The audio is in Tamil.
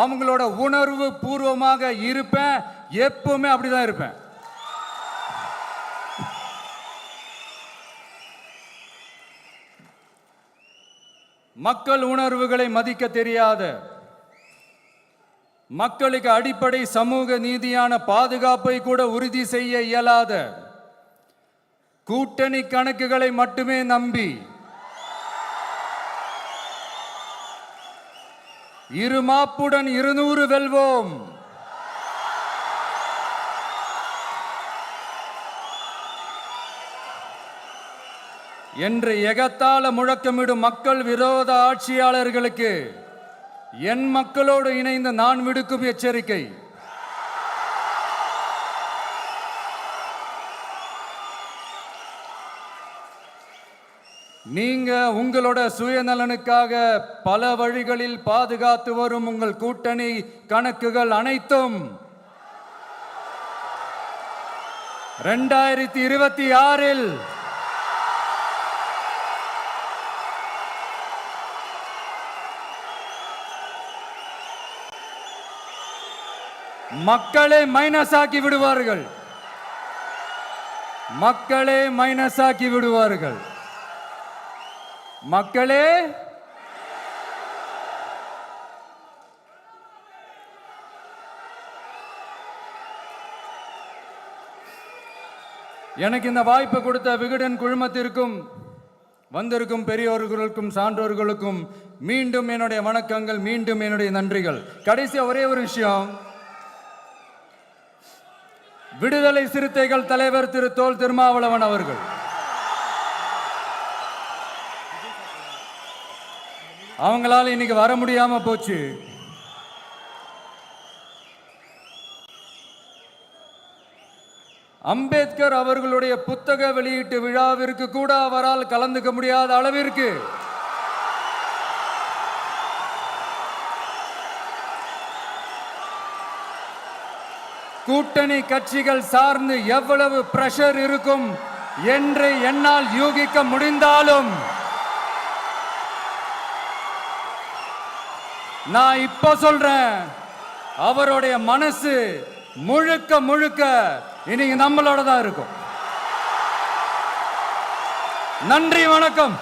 அவங்களோட உணர்வு பூர்வமாக இருப்பேன். எப்பவுமே அப்படிதான் இருப்பேன். மக்கள் உணர்வுகளை மதிக்க தெரியாத, மக்களுக்கு அடிப்படை சமூக நீதியான பாதுகாப்பை கூட உறுதி செய்ய இயலாத, கூட்டணி கணக்குகளை மட்டுமே நம்பி இருமாப்புடன் 200 வெல்வோம் என்று எகத்தால முழக்கமிடும் மக்கள் விரோத ஆட்சியாளர்களுக்கு என் மக்களோடு இணைந்து நான் விடுக்கும் எச்சரிக்கை, நீங்க உங்களோட சுயநலனுக்காக பல வழிகளில் பாதுகாத்து வரும் உங்கள் கூட்டணி கணக்குகள் அனைத்தும் 2026 மக்களே மைனஸ் ஆக்கி விடுவார்கள். மக்களே மைனஸ் ஆக்கி விடுவார்கள். மக்களே எனக்கு இந்த வாய்ப்பு கொடுத்த விகடன் குழுமத்திற்கும் வந்திருக்கும் பெரியோர்களுக்கும் சான்றோர்களுக்கும் மீண்டும் என்னுடைய வணக்கங்கள், மீண்டும் என்னுடைய நன்றிகள். கடைசியா ஒரே ஒரு விஷயம், விடுதலை சிறுத்தைகள் தலைவர் திரு தோல் திருமாவளவன் அவர்கள் அவங்களால இன்னைக்கு வர முடியாம போச்சு. அம்பேத்கர் அவர்களுடைய புத்தக வெளியீட்டு விழாவிற்கு கூட அவரால் கலந்துக்க முடியாத அளவிற்கு கூட்டணி கட்சிகள் சார்ந்து எவ்வளவு பிரஷர் இருக்கும் என்று என்னால் யூகிக்க முடிந்தாலும் நான் இப்ப சொல்றேன், அவருடைய மனசு முழுக்க முழுக்க இன்னைக்கு நம்மளோட தான் இருக்கும். நன்றி, வணக்கம்.